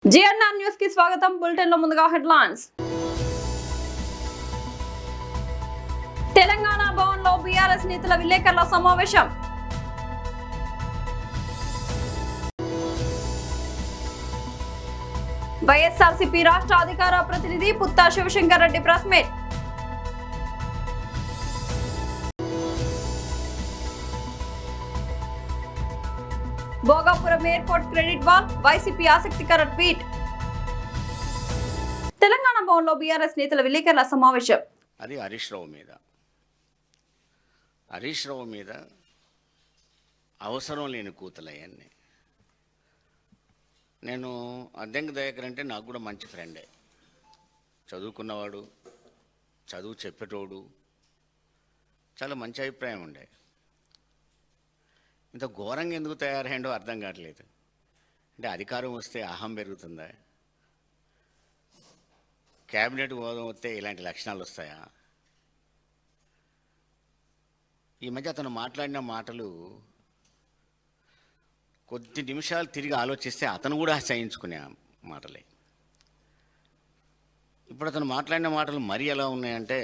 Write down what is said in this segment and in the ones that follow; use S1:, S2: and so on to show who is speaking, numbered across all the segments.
S1: GNR news కి స్వాగతం. Bulletin లో ముందుగా హెడ్లైన్స్. తెలంగాణ భవన్ లో బీఆర్ఎస్ నేతల విలేకరుల సమావేశం. వైఎస్ఆర్సీపీ రాష్ట్ర అధికార ప్రతినిధి Putta Sivasankar Reddy press meet. Bhogapuram airport credit wall, YCP ఆసక్తికర ట్వీట్. తెలంగాణ భవన్లో బీఆర్ఎస్ నేతల విలేకరుల సమావేశం.
S2: అది హరీష్ రావు మీద అవసరం లేని కూతలయ్యాన్ని. నేను అద్దెంకి దయాకర్ అంటే నాకు కూడా మంచి ఫ్రెండే, చదువుకున్నవాడు, చదువు చెప్పేటోడు, చాలా మంచి అభిప్రాయం ఉండే. ఇంత ఘోరంగా ఎందుకు తయారైండో అర్థం కావట్లేదు. అంటే అధికారం వస్తే అహం పెరుగుతుందా? క్యాబినెట్ హోదా వస్తే ఇలాంటి లక్షణాలు వస్తాయా? ఈ మధ్య అతను మాట్లాడిన మాటలు కొద్ది నిమిషాలు తిరిగి ఆలోచిస్తే అతను కూడా అసహించుకునే మాటలే. ఇప్పుడు అతను మాట్లాడిన మాటలు మరీ ఎలా ఉన్నాయంటే,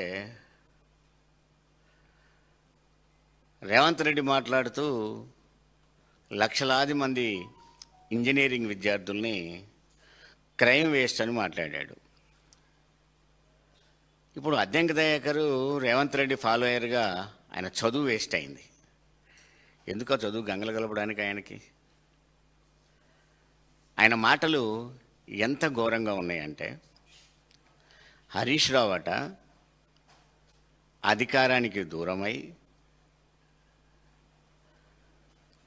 S2: రేవంత్ రెడ్డి మాట్లాడుతూ లక్షలాది మంది ఇంజనీరింగ్ విద్యార్థుల్ని క్రైమ్ వేస్ట్ అని మాట్లాడాడు. ఇప్పుడు అద్దెంకి దయాకరు రేవంత్ రెడ్డి ఫాలోయర్గా ఆయన చదువు వేస్ట్ అయింది. ఎందుకో చదువు గంగలు కలపడానికి ఆయనకి. ఆయన మాటలు ఎంత ఘోరంగా ఉన్నాయంటే, హరీష్ రావు అట అధికారానికి దూరమై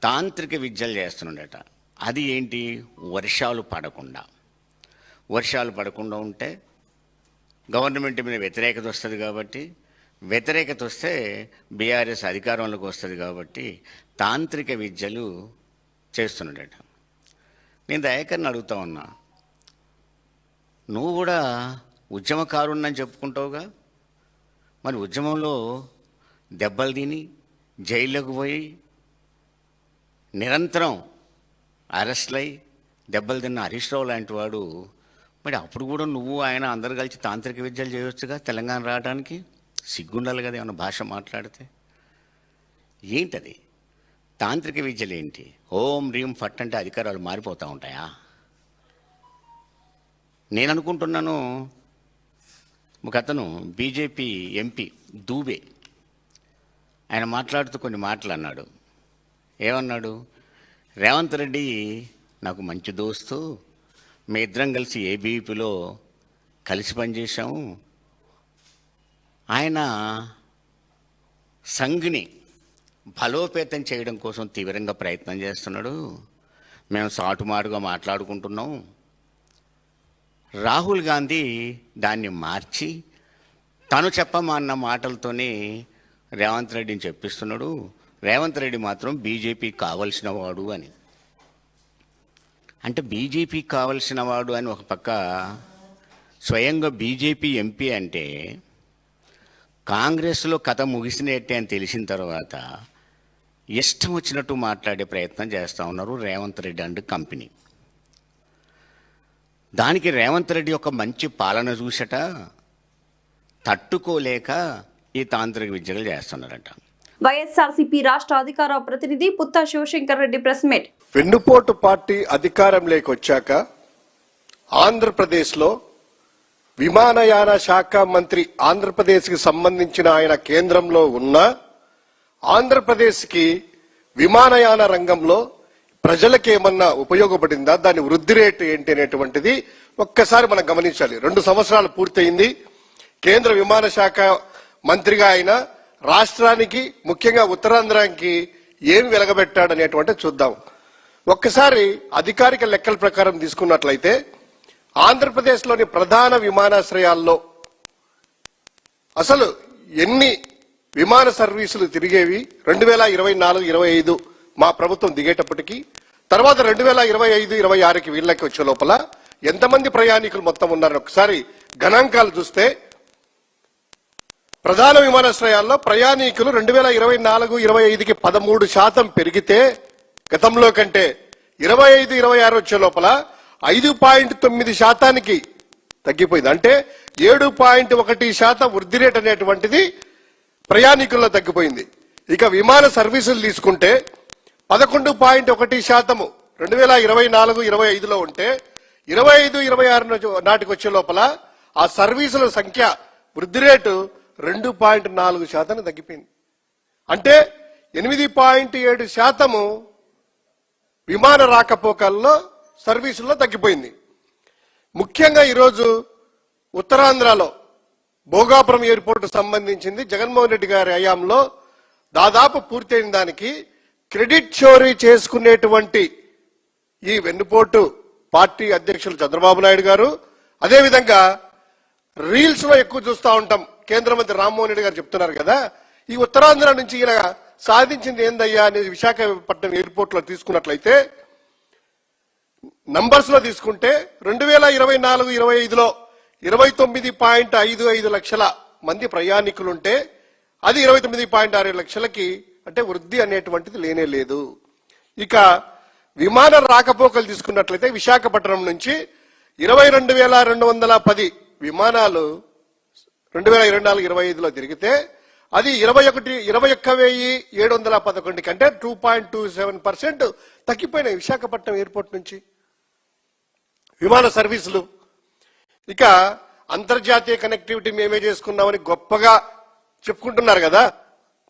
S2: తాంత్రిక విద్యలు చేస్తున్నాడట. అది ఏంటి? వర్షాలు పడకుండా ఉంటే గవర్నమెంట్ మీద వ్యతిరేకత వస్తుంది కాబట్టి, వ్యతిరేకత వస్తే బీఆర్ఎస్ అధికారంలోకి వస్తుంది కాబట్టి తాంత్రిక విద్యలు చేస్తున్నాడట. నేను దయాకర్ని అడుగుతా ఉన్నా, నువ్వు కూడా ఉద్యమకారుణ్ణని చెప్పుకుంటావుగా, మరి ఉద్యమంలో దెబ్బలు తిని జైల్లోకి పోయి నిరంతరం అరెస్ట్లై దెబ్బలు తిన్న హరీష్ రావు లాంటి వాడు, మరి అప్పుడు కూడా నువ్వు ఆయన అందరు కలిసి తాంత్రిక విద్యలు చేయవచ్చుగా తెలంగాణ రావడానికి? సిగ్గుండాలి కదా ఏమన్నా భాష మాట్లాడితే. ఏంటది తాంత్రిక విద్యలు? ఏంటి? ఓం రీం ఫట్ అంటే అధికారాలు మారిపోతూ ఉంటాయా? నేను అనుకుంటున్నాను, ఒక అతను బీజేపీ ఎంపీ దూబే, ఆయన మాట్లాడుతూ కొన్ని మాటలు అన్నాడు. ఏమన్నాడు? రేవంత్ రెడ్డి నాకు మంచి దోస్తు, మీ ఇద్దరం కలిసి ఏబీవీపీలో కలిసి పనిచేశాము, ఆయన సంఘ్ని బలోపేతం చేయడం కోసం తీవ్రంగా ప్రయత్నం చేస్తున్నాడు, మేము సాటుమాటుగా మాట్లాడుకుంటున్నాం. రాహుల్ గాంధీ దాన్ని మార్చి తను చెప్పమన్న మాటలతోనే రేవంత్ రెడ్డిని చెప్పిస్తున్నాడు, రేవంత్ రెడ్డి మాత్రం బీజేపీకి కావలసిన వాడు అని. అంటే బీజేపీకి కావలసిన వాడు అని ఒక పక్క స్వయంగా బీజేపీ ఎంపీ అంటే, కాంగ్రెస్లో కథ ముగిసినట్టే అని తెలిసిన తర్వాత ఇష్టం వచ్చినట్టు మాట్లాడే ప్రయత్నం చేస్తూ ఉన్నారు రేవంత్ రెడ్డి అండ్ కంపెనీ. దానికి రేవంత్ రెడ్డి యొక్క మంచి పాలన చూసట తట్టుకోలేక ఈ తాంత్రిక విద్యలు చేస్తున్నారట.
S1: వైఎస్ఆర్సీపీ రాష్ట్ర అధికార ప్రతినిధి పుత్తా శివశంకర్ రెడ్డి ప్రెస్ మీట్.
S3: వెన్నుపోటు పార్టీ అధికారంలోకి వచ్చాక ఆంధ్రప్రదేశ్లో విమానయాన శాఖ మంత్రి, ఆంధ్రప్రదేశ్కి సంబంధించిన ఆయన కేంద్రంలో ఉన్న ఆంధ్రప్రదేశ్కి విమానయాన రంగంలో ప్రజలకు ఏమన్నా ఉపయోగపడిందా, దాని వృద్ధి రేటు ఏంటి అనేటువంటిది ఒక్కసారి మనం గమనించాలి. 2 సంవత్సరాలు పూర్తయింది. కేంద్ర విమాన శాఖ మంత్రిగా ఆయన రాష్ట్రానికి, ముఖ్యంగా ఉత్తరాంధ్రానికి ఏం వెలగబెట్టాడనేటువంటి చూద్దాం. ఒక్కసారి అధికారిక లెక్కల ప్రకారం తీసుకున్నట్లయితే ఆంధ్రప్రదేశ్లోని ప్రధాన విమానాశ్రయాల్లో అసలు ఎన్ని విమాన సర్వీసులు తిరిగేవి 2024-25 మా ప్రభుత్వం దిగేటప్పటికి, తర్వాత 2025-26కి వీళ్ళకి వచ్చే లోపల ఎంతమంది ప్రయాణికులు మొత్తం ఉన్నారని ఒకసారి గణాంకాలు చూస్తే, ప్రధాన విమానాశ్రయాల్లో ప్రయాణికులు 2024-25కి 13% పెరిగితే, గతంలో కంటే 25-26 వచ్చే లోపల 5.9% తగ్గిపోయింది. అంటే 7.1% వృద్ధి రేట్ అనేటువంటిది ప్రయాణికుల్లో తగ్గిపోయింది. ఇక విమాన సర్వీసులు తీసుకుంటే 11.1% 2024-25లో ఉంటే 25-26 నాటికి వచ్చే లోపల ఆ సర్వీసుల సంఖ్య వృద్ధి రేటు 2.4% తగ్గిపోయింది. అంటే 8.7% విమాన రాకపోకల్లో సర్వీసుల్లో తగ్గిపోయింది. ముఖ్యంగా ఈరోజు ఉత్తరాంధ్రలో భోగాపురం ఎయిర్పోర్ట్ సంబంధించింది జగన్మోహన్ రెడ్డి గారి హయాంలో దాదాపు పూర్తయిన దానికి క్రెడిట్ చోరీ చేసుకునేటువంటి ఈ వెన్నుపోటు పార్టీ అధ్యక్షులు చంద్రబాబు నాయుడు గారు, అదేవిధంగా రీల్స్ లో ఎక్కువ చూస్తూ ఉంటాం. కేంద్ర మంత్రి రామ్మోహన్ రెడ్డి గారు చెప్తున్నారు కదా, ఈ ఉత్తరాంధ్ర నుంచి ఇలా సాధించింది ఏందయ్యా అనేది విశాఖపట్నం ఎయిర్పోర్ట్ లో తీసుకున్నట్లయితే నంబర్స్ లో తీసుకుంటే 2024-25లో 29.55 లక్షల మంది ప్రయాణికులుంటే అది 29.6 లక్షలకి అంటే వృద్ధి అనేటువంటిది లేనే లేదు. ఇక విమాన రాకపోకలు తీసుకున్నట్లయితే విశాఖపట్నం నుంచి 22,210 విమానాలు 2024-25లో తిరిగితే అది 21,711 కంటే 2.27% తగ్గిపోయినాయి విశాఖపట్నం ఎయిర్పోర్ట్ నుంచి విమాన సర్వీసులు. ఇక అంతర్జాతీయ కనెక్టివిటీ మేమే చేసుకున్నామని గొప్పగా చెప్పుకుంటున్నారు కదా,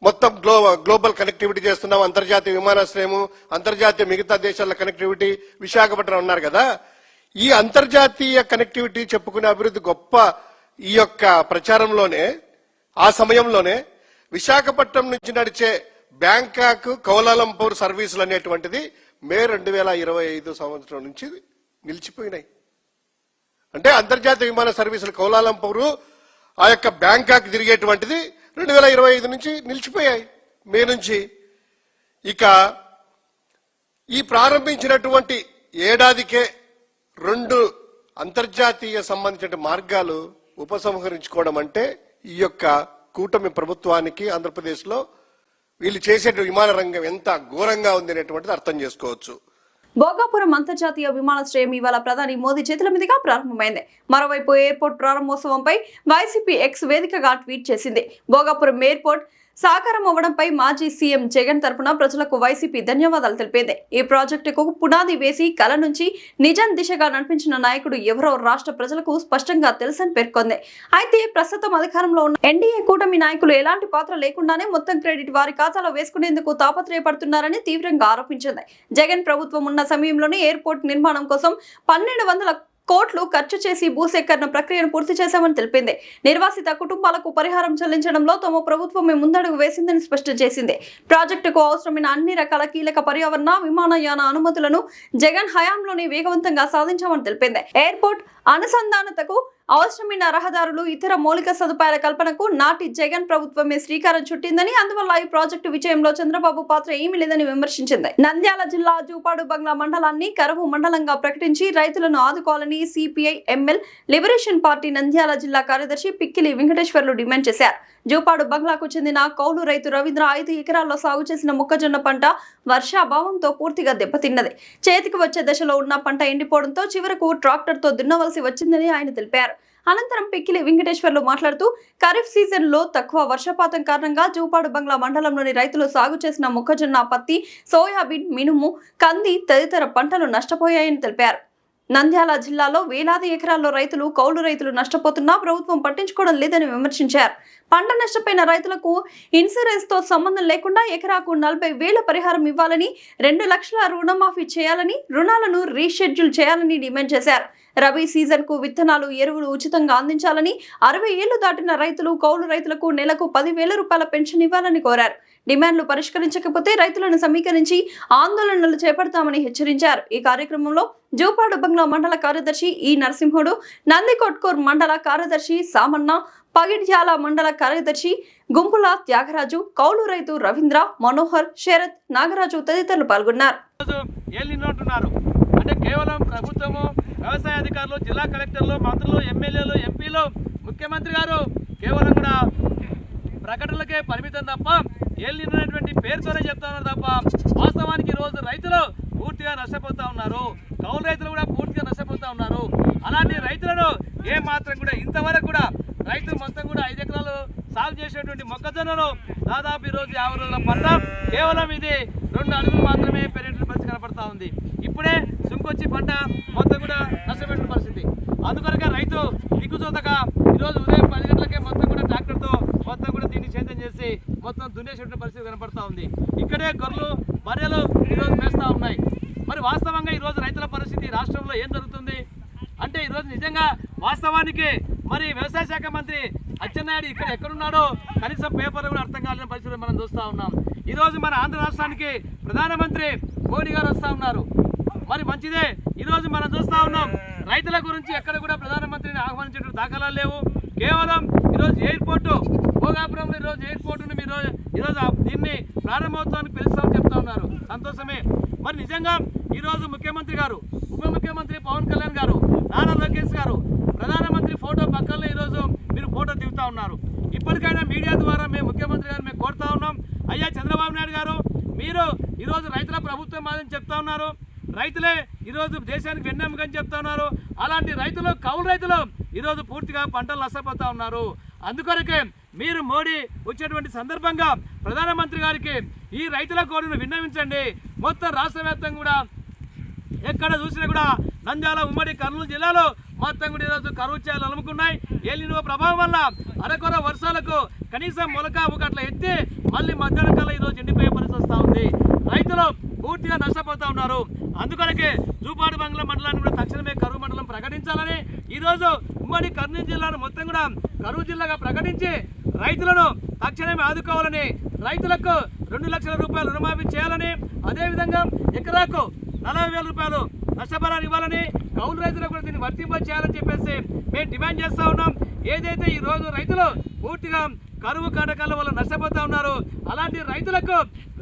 S3: మొత్తం గ్లోబల్ కనెక్టివిటీ చేస్తున్నాం, అంతర్జాతీయ విమానాశ్రయము, అంతర్జాతీయ మిగతా దేశాల కనెక్టివిటీ విశాఖపట్నం ఉన్నారు కదా. ఈ అంతర్జాతీయ కనెక్టివిటీ చెప్పుకునే అభివృద్ధి గొప్ప ఈ యొక్క ప్రచారంలోనే ఆ సమయంలోనే విశాఖపట్నం నుంచి నడిచే బ్యాంకాక్ కౌలాలంపూర్ సర్వీసులు అనేటువంటిది మే 2025 సంవత్సరం నుంచి నిలిచిపోయినాయి. అంటే అంతర్జాతీయ విమాన సర్వీసులు కౌలాలంపూర్ ఆ యొక్క బ్యాంకాక్ తిరిగేటువంటిది 2025 నుంచి నిలిచిపోయాయి మే నుంచి. ఇక ఈ ప్రారంభించినటువంటి ఏడాదికే 2 అంతర్జాతీయ సంబంధించిన మార్గాలు ఉపసంహరించుకోవడం అంటే ఈ యొక్క కూటమి ప్రభుత్వానికి ఆంధ్రప్రదేశ్ లో వీళ్ళు చేసే విమాన రంగం ఎంత ఘోరంగా ఉంది అనేటువంటిది అర్థం చేసుకోవచ్చు.
S1: భోగాపురం అంతర్జాతీయ విమానాశ్రయం ఇవాళ ప్రధాని మోదీ చేతుల మీదుగా ప్రారంభమైంది. మరోవైపు ఎయిర్పోర్ట్ ప్రారంభోత్సవంపై వైసీపీ ఎక్స్ వేదికగా ట్వీట్ చేసింది. భోగాపురం ఎయిర్పోర్ట్ సాకారం అవ్వడంపై మాజీ సీఎం జగన్ తరపున ప్రజలకు వైసీపీ ధన్యవాదాలు తెలిపింది. ఈ ప్రాజెక్టుకు పునాది వేసి కల నుంచి నిజం దిశగా నడిపించిన నాయకుడు ఎవరో రాష్ట్ర ప్రజలకు స్పష్టంగా తెలుసని పేర్కొంది. అయితే ప్రస్తుతం అధికారంలో ఉన్న ఎన్డీఏ కూటమి నాయకులు ఎలాంటి పాత్ర లేకుండానే మొత్తం క్రెడిట్ వారి ఖాతాలో వేసుకునేందుకు తాపత్రయపడుతున్నారని తీవ్రంగా ఆరోపించింది. జగన్ ప్రభుత్వం ఉన్న సమయంలోనే ఎయిర్పోర్ట్ నిర్మాణం కోసం 1,200 కోట్లు ఖర్చు చేసి భూసేకరణ ప్రక్రియను పూర్తి చేశామని తెలిపింది. నిర్వాసిత కుటుంబాలకు పరిహారం చెల్లించడంలో తమ ప్రభుత్వమే ముందడుగు వేసిందని స్పష్టం చేసింది. ప్రాజెక్టుకు అవసరమైన అన్ని రకాల కీలక పర్యావరణ విమానయాన అనుమతులను జగన్ హయాంలోనే వేగవంతంగా సాధించామని తెలిపింది. ఎయిర్పోర్ట్ అనుసంధానతకు అవసరమైన రహదారులు ఇతర మౌలిక సదుపాయాల కల్పనకు నాటి జగన్ ప్రభుత్వమే శ్రీకారం చుట్టిందని, అందువల్ల ఈ ప్రాజెక్టు విజయంలో చంద్రబాబు పాత్ర ఏమీ లేదని విమర్శించింది. నంద్యాల జిల్లా జూపాడు బంగ్లా మండలాన్ని కరువు మండలంగా ప్రకటించి రైతులను ఆదుకోవాలని CPI ML liberation party Nandyal జిల్లా కార్యదర్శి పిక్కిలి వెంకటేశ్వర్లు డిమాండ్ చేశారు. జూపాడు బంగ్లాకు చెందిన కౌలు రైతు రవీంద్ర 5 ఎకరాల్లో సాగు చేసిన మొక్కజొన్న పంట వర్షాభావంతో పూర్తిగా దెబ్బతిన్నది. చేతికి వచ్చే దశలో ఉన్న పంట ఎండిపోవడంతో చివరకు ట్రాక్టర్తో దున్నవలసి వచ్చిందని ఆయన తెలిపారు. అనంతరం పిక్కిలి వెంకటేశ్వర్లు మాట్లాడుతూ ఖరీఫ్ సీజన్ లో తక్కువ వర్షపాతం కారణంగా జూపాడు బంగ్లా మండలంలోని రైతులు సాగు చేసిన మొక్కజొన్న, పత్తి, సోయాబీన్, మినుము, కంది తదితర పంటలు నష్టపోయాయని తెలిపారు. నంద్యాల జిల్లాలో వేలాది ఎకరాల్లో రైతులు, కౌలు రైతులు నష్టపోతున్నా ప్రభుత్వం పట్టించుకోవడం లేదని విమర్శించారు. పంట నష్టపోయిన రైతులకు ఇన్సూరెన్స్ తో సంబంధం లేకుండా ఎకరాకు 40,000 పరిహారం ఇవ్వాలని, 2 లక్షల రుణమాఫీ చేయాలని, రుణాలను రీషెడ్యూల్ చేయాలని డిమాండ్ చేశారు. రబీ సీజన్ కు విత్తనాలు, ఎరువులు ఉచితంగా అందించాలని, 60 ఏళ్లు దాటిన రైతులు, కౌలు రైతులకు నెలకు 10,000 రూపాయల పెన్షన్ ఇవ్వాలని కోరారు. డిమాండ్లు పరిష్కరించకపోతే రైతులను సమీకరించి ఆందోళనలు చేపడతామని హెచ్చరించారు. ఈ కార్యక్రమంలో జూపాడు బంగ్లా మండల కార్యదర్శి ఈ నరసింహుడు, నందికొట్కూర్ మండల కార్యదర్శి సామన్న, పగిడ్యాల మండల కార్యదర్శి గుంపుల త్యాగరాజు, కౌలు రైతు రవీంద్ర, మనోహర్, శరత్, నాగరాజు తదితరులు పాల్గొన్నారు.
S4: అంటే కేవలం ప్రభుత్వము, వ్యవసాయ అధికారులు, జిల్లా కలెక్టర్లు, మంత్రులు, ఎమ్మెల్యేలు, ఎంపీలు, ముఖ్యమంత్రి గారు కేవలం కూడా ప్రకటనలకే పరిమితం తప్ప ఏళ్ళినటువంటి పేరుతోనే చెప్తున్నారు తప్ప వాస్తవానికి ఈరోజు రైతులు పూర్తిగా నష్టపోతా ఉన్నారు. కౌలు రైతులు కూడా పూర్తిగా నష్టపోతా ఉన్నారు. అలాంటి రైతులను ఏ మాత్రం కూడా ఇంతవరకు కూడా రైతులు మొత్తం కూడా 5 ఎకరాలు సాగు చేసేటువంటి మొక్కజొన్నను దాదాపు ఈరోజు 50 రోజుల పంట కేవలం ఇది 2 అడుగులు మాత్రమే పెరిగే పరిస్థితి కనపడతా ఉంది. ఇప్పుడే సుంకొచ్చి పంట మొత్తం కూడా నష్టపెట్టిన పరిస్థితి. అందుకొరకే రైతు దిక్కుచోతక ఈరోజు ఉదయం 10 గంటలకే మొత్తం కూడా ట్రాక్టర్తో మొత్తం కూడా దీన్ని సేద్యం చేసి మొత్తం దున్నేసేటువంటి పరిస్థితి కనపడతా ఉంది. ఇక్కడే గొర్రెలు బర్రెలు ఈరోజు మేస్తూ ఉన్నాయి. మరి వాస్తవంగా ఈరోజు రైతుల పరిస్థితి రాష్ట్రంలో ఏం జరుగుతుంది అంటే ఈరోజు నిజంగా వాస్తవానికి మరి వ్యవసాయ శాఖ మంత్రి అచ్చెన్నాయుడు ఇక్కడ ఎక్కడున్నాడో కనీసం పేపర్లు కూడా అర్థం కాలేని పరిస్థితులు మనం చూస్తూ ఉన్నాం. ఈరోజు మన ఆంధ్ర రాష్ట్రానికి ప్రధానమంత్రి మోడీ గారు వస్తూ ఉన్నారు. మరి మంచిదే. ఈరోజు మనం చూస్తూ ఉన్నాం రైతుల గురించి ఎక్కడ కూడా ప్రధానమంత్రిని ఆహ్వానించే దాఖలాలు లేవు. కేవలం ఈరోజు ఎయిర్పోర్టు భోగాపురంలో ఈరోజు ఎయిర్పోర్టును మీరు ఈరోజు దీన్ని ప్రారంభోత్సవానికి పిలుస్తామని చెప్తా ఉన్నారు. సంతోషమే. మరి నిజంగా ఈరోజు ముఖ్యమంత్రి గారు, ఉప ముఖ్యమంత్రి పవన్ కళ్యాణ్ గారు, నారా లోకేష్ గారు ప్రధానమంత్రి ఫోటో పక్కనే ఈరోజు మీరు ఫోటో దిగుతా ఉన్నారు. ఇప్పటికైనా మీడియా ద్వారా మేము ముఖ్యమంత్రి గారు మేము కోరుతా ఉన్నాం, అయ్యా చంద్రబాబు నాయుడు గారు మీరు ఈరోజు రైతుల ప్రభుత్వం మాదని చెప్తా ఉన్నారు. రైతులే ఈరోజు దేశానికి వెన్నెముకని చెప్తా ఉన్నారు. అలాంటి రైతులు కౌలు రైతులు ఈరోజు పూర్తిగా పంటలు నష్టపోతా ఉన్నారు. అందుకొరకే మీరు మోడీ వచ్చేటువంటి సందర్భంగా ప్రధానమంత్రి గారికి ఈ రైతుల కోరికను విన్నవించండి. మొత్తం రాష్ట్ర వ్యాప్తంగా కూడా ఎక్కడ చూసినా కూడా నంద్యాల ఉమ్మడి కర్నూలు జిల్లాలో మొత్తం కూడా ఈరోజు కరువు చేయాలు అలుముకున్నాయి. ఎల్నినో ప్రభావం వల్ల అరకొర వర్షాలకు కనీసం మొలకాపు అట్లా ఎత్తి మళ్ళీ మధ్యాహ్నం కల్లా ఈరోజు ఎండిపోయే పరిస్థితి వస్తూ ఉంది. రైతులు పూర్తిగా నష్టపోతూ ఉన్నారు. అందుకొరకే జూపాడు బంగ్లా మండలాన్ని కూడా తక్షణమే కరువు మండలం ప్రకటించాలని ఈరోజు ఉమ్మడి కర్నూలు జిల్లాను మొత్తం కూడా కరువు జిల్లాగా ప్రకటించి రైతులను తక్షణమే ఆదుకోవాలని, రైతులకు 2 లక్షల రూపాయలు రుణమాఫీ చేయాలని, అదేవిధంగా ఎకరాకు 40,000 రూపాయలు నష్టపరిహారం ఇవ్వాలని, కౌలు రైతులకు కూడా దీన్ని వర్తింప చేయాలని చెప్పేసి మేము డిమాండ్ చేస్తూ ఉన్నాం. ఏదైతే ఈ రోజు రైతులు పూర్తిగా కరువు కాటకాల వల్ల నష్టపోతూ ఉన్నారు, అలాంటి రైతులకు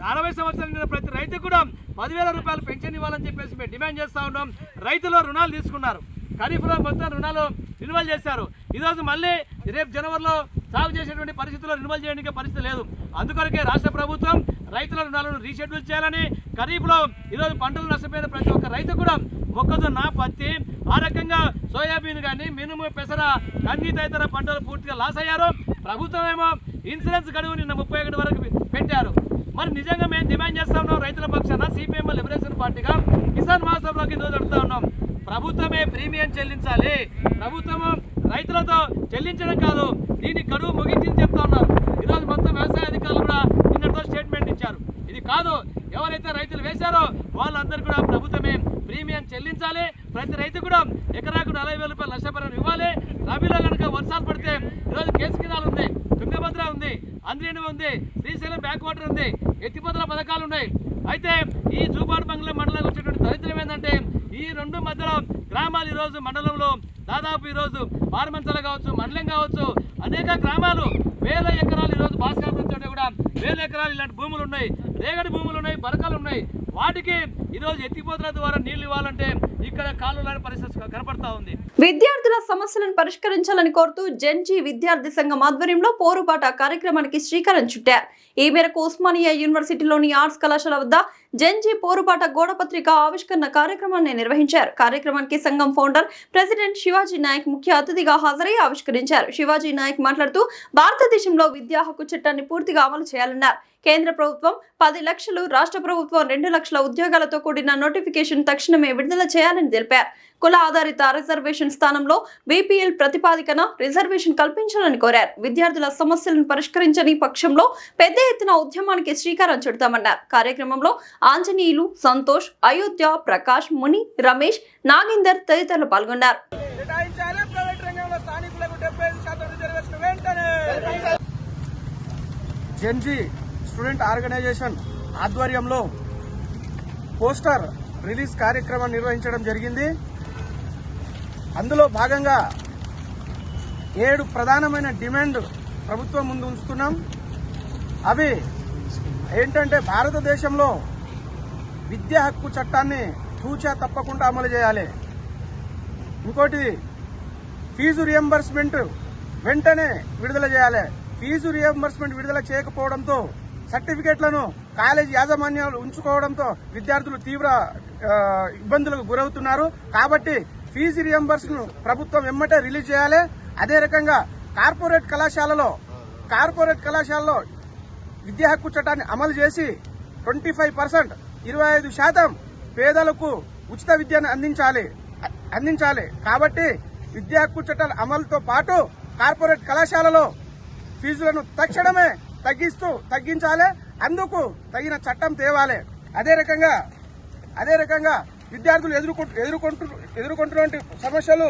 S4: 60 సంవత్సరాలు నిండిన ప్రతి రైతు కూడా 10,000 రూపాయలు పెన్షన్ ఇవ్వాలని చెప్పేసి మేము డిమాండ్ చేస్తూ ఉన్నాం. రైతులు రుణాలు తీసుకున్నారు, ఖరీఫ్లో మొత్తం రుణాలు రిన్యువల్ చేశారు. ఈరోజు మళ్ళీ రేపు జనవరిలో సాగు చేసేటువంటి పరిస్థితుల్లో రిన్యువల్ చేయడానికి పరిస్థితి లేదు. అందుకొరకే రాష్ట్ర ప్రభుత్వం రైతుల రుణాలను రీషెడ్యూల్ చేయాలని, ఖరీఫ్లో ఈరోజు పంటలు నష్టపోయిన ప్రతి ఒక్క రైతు కూడా మొక్కజొన్న, పత్తి, ఆ రకంగా సోయాబీన్ కానీ మినుము, పెసర, కంది తదితర పంటలు పూర్తిగా లాస్ అయ్యారు. ప్రభుత్వం ఏమో ఇన్సూరెన్స్ గడువు నిన్న 31 వరకు పెట్టారు. మరి నిజంగా మేము డిమాండ్ చేస్తా ఉన్నాం రైతుల పక్షాన సిపిఎం లిబరేషన్ పార్టీగా కిసాన్ మహాసభలోకి ఈరోజు అడుగుతా ఉన్నాం. ప్రభుత్వమే ప్రీమియం చెల్లించాలి, ప్రభుత్వము రైతులతో చెల్లించడం కాదు, దీని గడువు ముగించింది చెప్తా ఉన్నారు. ఈరోజు మొత్తం వ్యవసాయ అధికారులు కూడా నిన్నటితో స్టేట్మెంట్ ఇచ్చారు. ఇది కాదు, ఎవరైతే రైతులు వేశారో వాళ్ళందరూ కూడా ప్రభుత్వమే ప్రీమియం చెల్లించాలి. ప్రతి రైతు కూడా ఎకరాకు 40,000 రూపాయలు నష్టపరిహారం ఇవ్వాలి. రబీలో కనుక వర్షాలు పడితే ఈరోజు కేసుకినాలు ఉంది, తుంగభద్ర ఉంది, అంద్రేణి ఉంది, శ్రీశైలం బ్యాక్ వాటర్ ఉంది, ఎత్తిపోతల పథకాలు ఉన్నాయి. అయితే ఈ జూపాడు బంగ్లా మండలంలో వచ్చేటువంటి దరిద్రం ఏంటంటే ఈ 2 మధ్యలో గ్రామాలు ఈరోజు మండలంలో దాదాపు ఈరోజు పారమంచల కావచ్చు, మండలం కావచ్చు, అనేక గ్రామాలు 1000 ఎకరాలు ఈరోజు భాస్కర్ చోట కూడా 1000 ఎకరాలు ఇలాంటి భూములు ఉన్నాయి, రేగడి భూములు ఉన్నాయి, బరకలు ఉన్నాయి. వాటికి ఈరోజు ఎత్తిపోతల ద్వారా నీళ్లు ఇవ్వాలంటే ఇక్కడ కాలువలాంటి పరిస్థితి కనపడతా ఉంది.
S1: విద్యార్థుల సమస్యలను పరిష్కరించాలని కోరుతూ జెన్జీ విద్యార్థి సంఘం ఆధ్వర్యంలో పోరుబాట కార్యక్రమానికి శ్రీకారం చుట్టారు. ఈ మేరకు ఉస్మానియా యూనివర్సిటీలోని ఆర్ట్స్ కళాశాల వద్ద జెన్జీ పోరుబాట గోడపత్రిక ఆవిష్కరణ కార్యక్రమాన్ని నిర్వహించారు. కార్యక్రమానికి సంఘం ఫౌండర్ ప్రెసిడెంట్ శివాజీ నాయక్ ముఖ్య అతిథిగా హాజరై ఆవిష్కరించారు. శివాజీ నాయక్ మాట్లాడుతూ భారతదేశంలో విద్యా హక్కు చట్టాన్ని పూర్తిగా అమలు చేయాలన్నారు. కేంద్ర ప్రభుత్వం 10 లక్షలు, రాష్ట్ర ప్రభుత్వం 2 లక్షల ఉద్యోగాలతో కూడిన నోటిఫికేషన్ తక్షణమే విడుదల చేయాలని తెలిపారు. కుల ఆధారిత రిజర్వేషన్ స్థానంలో బీపీఎల్ ప్రతిపాదికన రిజర్వేషన్ కల్పించాలని కోరారు. విద్యార్థుల సమస్యలను పరిష్కరించని పక్షంలో పెద్ద ఎత్తున ఉద్యమానికి శ్రీకారం చుడతామన్నారు. కార్యక్రమంలో ఆంజనేయులు, సంతోష్, అయోధ్య, ప్రకాష్, ముని, రమేష్, నాగేందర్ తదితరులు పాల్గొన్నారు.
S5: జెన్జీ స్టూడెంట్ ఆర్గనైజేషన్ ఆధ్వర్యంలో పోస్టర్ రిలీజ్ కార్యక్రమం నిర్వహించడం జరిగింది. అందులో భాగంగా 7 ప్రధానమైన డిమాండ్ ప్రభుత్వం ముందు ఉంచుతున్నాం. అవి ఏంటంటే భారతదేశంలో విద్యా హక్కు చట్టాన్ని తూచా తప్పకుండా అమలు చేయాలి. ఇంకోటి ఫీజు రియంబర్స్మెంట్ వెంటనే విడుదల చేయాలి. ఫీజు రియంబర్స్మెంట్ విడుదల చేయకపోవడంతో సర్టిఫికేట్లను కాలేజీ యాజమాన్యాలు ఉంచుకోవడంతో విద్యార్థులు తీవ్ర ఇబ్బందులకు గురవుతున్నారు. కాబట్టి ఫీజు రియంబర్స్ను ప్రభుత్వం వెమ్మటే రిలీజ్ చేయాలి. అదే రకంగా కార్పొరేట్ కళాశాలలో విద్యా హక్కు చట్టాన్ని అమలు చేసి 25% 25% పేదలకు ఉచిత విద్యను అందించాలి. కాబట్టి విద్యా హక్కు చట్టాల అమలుతో పాటు కార్పొరేట్ కళాశాలలో ఫీజులను తక్షణమే తగ్గించాలి. అందుకు తగిన చట్టం తేవాలి. అదే రకంగా విద్యార్థులు ఎదుర్కొంటున్న సమస్యలు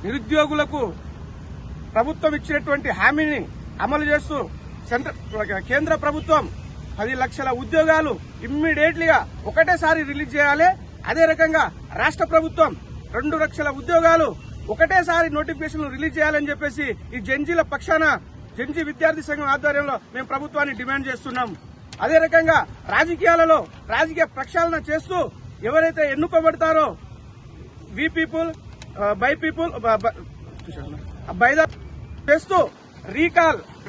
S5: నిరుద్యోగులకు ప్రభుత్వం ఇచ్చినటువంటి హామీని అమలు చేస్తూ కేంద్ర ప్రభుత్వం 10 లక్షల ఉద్యోగాలు ఇమ్మీడియట్లీగా ఒకటేసారి రిలీజ్ చేయాలి. అదే రకంగా రాష్ట్ర ప్రభుత్వం 2 లక్షల ఉద్యోగాలు ఒకటేసారి నోటిఫికేషన్ రిలీజ్ చేయాలని చెప్పేసి ఈ జెన్జీల పక్షాన జెన్జీ విద్యార్థి సంఘం ఆధ్వర్యంలో మేము ప్రభుత్వాన్ని డిమాండ్ చేస్తున్నాం. అదే రకంగా రాజకీయ ప్రక్షాళన చేస్తూ ఎవరైతే ఎన్నుకోబడతారో we people by people by the చేస్తూ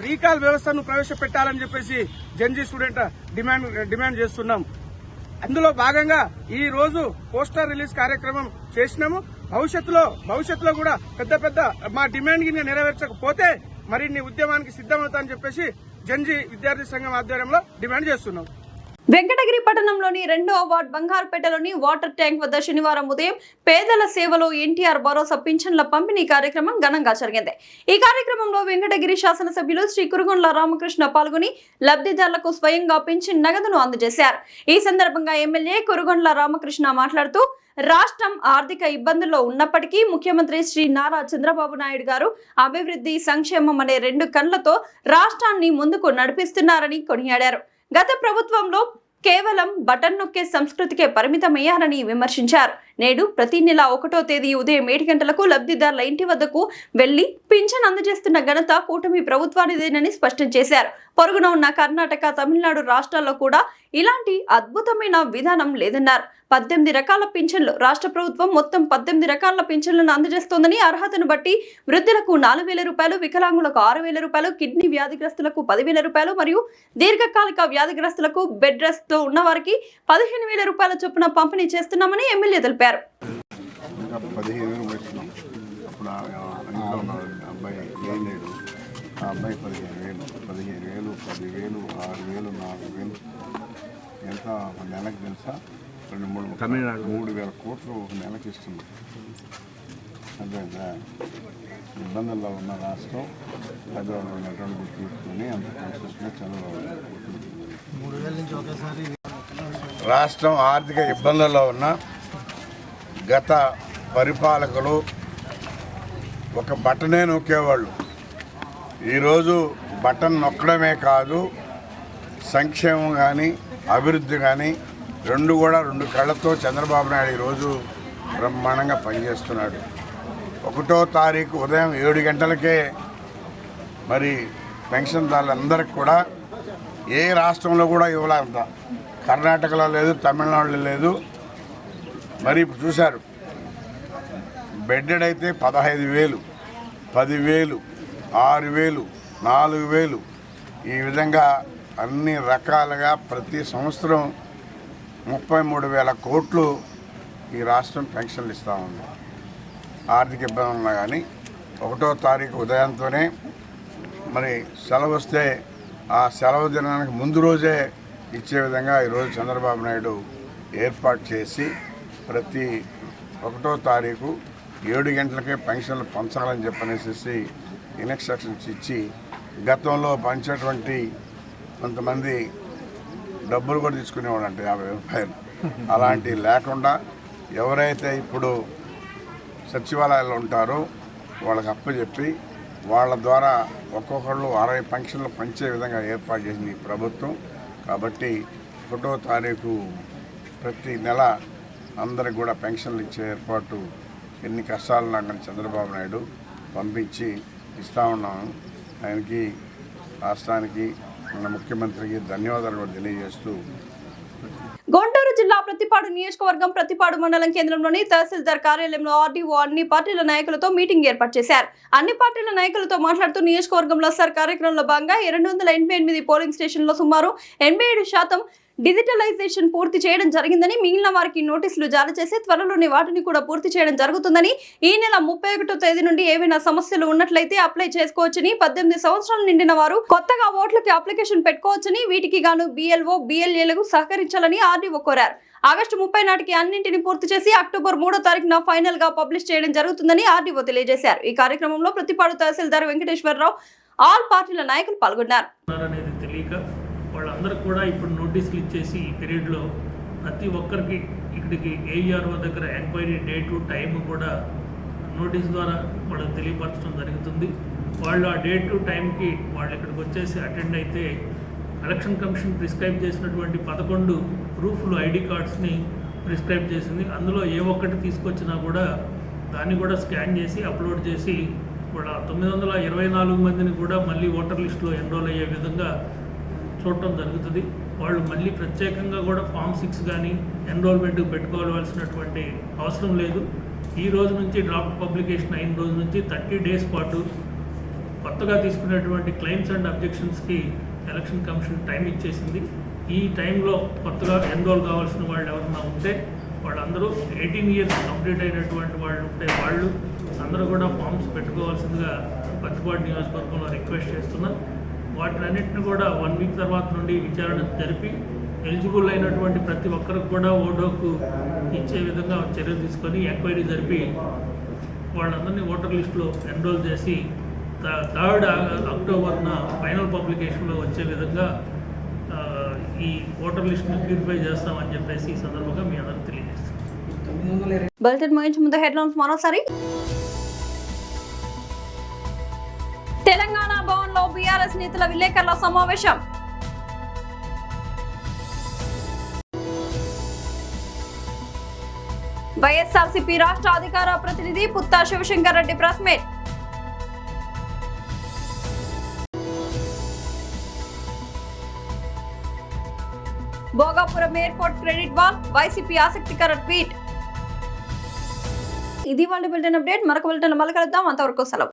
S5: రీకాల్ వ్యవస్థను ప్రవేశపెట్టాలని చెప్పేసి జెన్జీ స్టూడెంట్ డిమాండ్ చేస్తున్నాం. అందులో భాగంగా ఈ రోజు పోస్టర్ రిలీజ్ కార్యక్రమం చేసినాము. భవిష్యత్తులో కూడా పెద్ద మా డిమాండ్ ని నెరవేర్చకపోతే మరిన్ని ఉద్యమానికి సిద్దమవుతామని చెప్పేసి జెన్జీ విద్యార్థి సంఘం ఆధ్వర్యంలో డిమాండ్ చేస్తున్నాం.
S1: వెంకటగిరి పట్టణంలోని 2వ వార్డ్ బంగారుపేటలోని వాటర్ ట్యాంక్ వద్ద శనివారం ఉదయం పేదల సేవలో ఎన్టీఆర్ భరోసా పింఛన్ల పంపిణీ కార్యక్రమం ఘనంగా జరిగింది. ఈ కార్యక్రమంలో వెంకటగిరి శాసనసభ్యులు శ్రీ కురుగొండ్ల రామకృష్ణ పాల్గొని లబ్ధిదారులకు స్వయంగా పింఛన్ నగదును అందజేశారు. ఈ సందర్భంగా ఎమ్మెల్యే కురుగొండ్ల రామకృష్ణ మాట్లాడుతూ రాష్ట్రం ఆర్థిక ఇబ్బందుల్లో ఉన్నప్పటికీ ముఖ్యమంత్రి శ్రీ నారా చంద్రబాబు నాయుడు గారు అభివృద్ధి సంక్షేమం అనే 2 కళ్లతో రాష్ట్రాన్ని ముందుకు నడిపిస్తున్నారని కొనియాడారు. గత ప్రభుత్వంలో కేవలం బటన్ నొక్కే సంస్కృతికే పరిమితమయ్యారని విమర్శించారు. నేడు ప్రతి నెల 1వ తేదీ ఉదయం 7 గంటలకు లబ్ధిదారుల ఇంటి వద్దకు వెళ్లి పింఛన్ అందజేస్తున్న ఘనత కూటమి ప్రభుత్వానిదేనని స్పష్టం చేశారు. పొరుగున ఉన్న కర్ణాటక, తమిళనాడు రాష్ట్రాల్లో కూడా ఇలాంటి అద్భుతమైన విధానం లేదన్నారు. 18 రకాల పింఛన్లు రాష్ట్ర ప్రభుత్వం మొత్తం 18 రకాల పింఛన్లను అందజేస్తోందని, అర్హతను బట్టి వృద్ధులకు 4,000 రూపాయలు, వికలాంగులకు 6,000 రూపాయలు, కిడ్నీ వ్యాధిగ్రస్తులకు 10,000 రూపాయలు మరియు దీర్ఘకాలిక వ్యాధిగ్రస్తులకు బెడ్ రెస్ట్ తో ఉన్న వారికి 15,000 రూపాయల చొప్పున పంపిణీ చేస్తున్నామని ఎమ్మెల్యే తెలిపారు.
S6: 15,000 ఇస్తున్నాం. అప్పుడు ఇంట్లో ఉన్న అబ్బాయి ఏం లేడు. ఆ అబ్బాయి 15,000, 10,000, 6,000, 4,000 ఎంత ఒక నెలకు తెలుసా? 3,000 కోట్లు ఒక నెలకి ఇస్తుంది. అర్థమైందా? ఇబ్బందుల్లో ఉన్న రాష్ట్రం పెద్దవాళ్ళు ఉన్నటువంటి తీసుకుని అంత కన్స్ట్రక్షన్ చంద్రబాబు రాష్ట్రం ఆర్థిక ఇబ్బందుల్లో ఉన్న గత పరిపాలకులు ఒక బటనే నొక్కేవాళ్ళు. ఈరోజు బటన్ నొక్కడమే కాదు, సంక్షేమం కానీ అభివృద్ధి కానీ రెండు కళ్ళతో చంద్రబాబు నాయుడు ఈరోజు బ్రహ్మాండంగా పనిచేస్తున్నాడు. 1వ తారీఖు ఉదయం 7 గంటలకే మరి పెన్షన్దారులందరికీ కూడా ఏ రాష్ట్రంలో కూడా ఇవ్వాలంట. కర్ణాటకలో లేదు, తమిళనాడులో లేదు. మరి ఇప్పుడు చూశారు, బెడ్డెడ్ అయితే 15,000, 10,000, 6,000, 4,000 ఈ విధంగా అన్ని రకాలుగా ప్రతి సంవత్సరం 33,000 కోట్లు ఈ రాష్ట్రం పెన్షన్లు ఇస్తూ ఉంది. ఆర్థిక ఇబ్బంది ఉన్నా కానీ 1వ తారీఖు ఉదయంతోనే మరి సెలవు వస్తే ఆ సెలవు దినానికి ముందు రోజే ఇచ్చే విధంగా ఈరోజు చంద్రబాబు నాయుడు ఏర్పాటు చేసి ప్రతి 1వ తారీఖు 7 గంటలకే పెన్షన్లు పంచాలని చెప్పనేసి ఇన్స్ట్రక్షన్స్ ఇచ్చి, గతంలో పంచేటువంటి కొంతమంది డబ్బులు కూడా తీసుకునేవాడు అంటే 50 రూపాయలు, అలాంటివి లేకుండా ఎవరైతే ఇప్పుడు సచివాలయాల్లో ఉంటారో వాళ్ళకి అప్పచెప్పి వాళ్ళ ద్వారా ఒక్కొక్కళ్ళు 60 పెన్షన్లు పంచే విధంగా ఏర్పాటు చేసింది ఈ ప్రభుత్వం. కాబట్టి 1వ తారీఖు ప్రతి నెల అందరికి కూడా పెన్షన్లు ఇచ్చే ఏర్పాటు ఎన్ని కష్టాలున్నా కానీ చంద్రబాబు నాయుడు పంపించి ఇస్తూ ఉన్నాము. ఆయనకి, రాష్ట్రానికి, మన ముఖ్యమంత్రికి ధన్యవాదాలు కూడా తెలియజేస్తూ
S1: గుంటూరు జిల్లా ప్రతిపాడు నియోజకవర్గం ప్రతిపాడు మండలం కేంద్రంలోని తహసీల్దార్ కార్యాలయంలో ఆర్డీఓ అన్ని పార్టీల నాయకులతో మీటింగ్ ఏర్పాటు చేశారు. అన్ని పార్టీల నాయకులతో మాట్లాడుతూ నియోజకవర్గంలో సర్ కార్యక్రమంలో భాగంగా 288 పోలింగ్ స్టేషన్లో సుమారు 87% డిజిటలైజేషన్ పూర్తి చేయడం జరిగిందని, మిగిలిన వారికి నోటీసులు జారీ చేసి త్వరలోనే వాటిని కూడా పూర్తి చేయడం జరుగుతుందని, ఈ నెల 31వ తేదీ నుండి ఏవైనా సమస్యలు ఉన్నట్లయితే అప్లై చేసుకోవచ్చని, 18 సంవత్సరాలు నిండిన వారు కొత్తగా ఓట్లకి అప్లికేషన్ పెట్టుకోవచ్చని, వీటికి గాను BLO, BLAలకు సహకరించాలని ఆర్డీఓ కోరారు. ఆగస్టు 30 నాటికి అన్నింటిని పూర్తి చేసి అక్టోబర్ 3వ తారీఖున ఫైనల్ గా పబ్లిష్ చేయడం జరుగుతుందని ఆర్డీఓ తెలియజేశారు. ఈ కార్యక్రమంలో ప్రతిపాడు తహసీల్దార్ వెంకటేశ్వరరావు, ఆల్ పార్టీల నాయకులు పాల్గొన్నారు.
S7: వాళ్ళందరూ కూడా ఇప్పుడు నోటీసులు ఇచ్చేసి ఈ పీరియడ్లో ప్రతి ఒక్కరికి ఇక్కడికి AERO దగ్గర ఎంక్వైరీ డేటు టైము కూడా నోటీస్ ద్వారా వాళ్ళకి తెలియపరచడం జరుగుతుంది. వాళ్ళు ఆ డేటు టైంకి వాళ్ళు ఇక్కడికి వచ్చేసి అటెండ్ అయితే ఎలక్షన్ కమిషన్ ప్రిస్క్రైబ్ చేసినటువంటి 11 ప్రూఫ్లు ID కార్డ్స్ని ప్రిస్క్రైబ్ చేసింది. అందులో ఏ ఒక్కటి తీసుకొచ్చినా కూడా దాన్ని కూడా స్కాన్ చేసి అప్లోడ్ చేసి వాళ్ళ 924 మందిని కూడా మళ్ళీ ఓటర్ లిస్టులో ఎన్రోల్ అయ్యే విధంగా చూడటం జరుగుతుంది. వాళ్ళు మళ్ళీ ప్రత్యేకంగా కూడా Form 6 కానీ ఎన్రోల్మెంట్కి పెట్టుకోవాల్సినటువంటి అవసరం లేదు. ఈ రోజు నుంచి డ్రాఫ్ట్ పబ్లికేషన్ అయిన రోజు నుంచి 30 డేస్ పాటు కొత్తగా తీసుకునేటువంటి క్లెయిమ్స్ అండ్ అబ్జెక్షన్స్కి ఎలక్షన్ కమిషన్ టైం ఇచ్చేసింది. ఈ టైంలో కొత్తగా ఎన్రోల్ కావాల్సిన వాళ్ళు ఎవరైనా ఉంటే వాళ్ళందరూ 18 ఇయర్స్ కంప్లీట్ అయినటువంటి వాళ్ళు ఉంటే వాళ్ళు అందరూ కూడా ఫామ్స్ పెట్టుకోవాల్సిందిగా ప్రతిపాడు నియోజకవర్గంలో రిక్వెస్ట్ చేస్తున్నాం. వాటినన్నింటిని కూడా 1 వీక్ తర్వాత నుండి విచారణ జరిపి ఎలిజిబుల్ అయినటువంటి ప్రతి ఒక్కరికి కూడా ఓటోకు ఇచ్చే విధంగా చర్యలు తీసుకొని ఎంక్వైరీ జరిపి వాళ్ళందరినీ ఓటర్ లిస్టులో ఎన్రోల్ చేసి 3rd అక్టోబర్న ఫైనల్ పబ్లికేషన్లో వచ్చే విధంగా ఈ ఓటర్ లిస్ట్ని ప్యూరిఫై చేస్తామని చెప్పేసి ఈ సందర్భంగా మీ అందరికీ తెలియజేస్తాం.
S1: బులెటిన్ ముగించే ముందు హెడ్లైన్స్ మరోసారి. తెలంగాణ భవన్లో బీఆర్ఎస్ నేతల విలేకరుల సమావేశం. వైఎస్ఆర్సీపీ రాష్ట్ర అధికార ప్రతినిధి Putta Sivasankar Reddy press meet. Bhogapuram airport credit wall, YCP ఆసక్తికర ట్వీట్. ఇది వాళ్ళ బులెటిన్ అప్డేట్. మరొక బులెటిన్ మళ్ళీ కలుద్దాం. అంతవరకు సెలవు.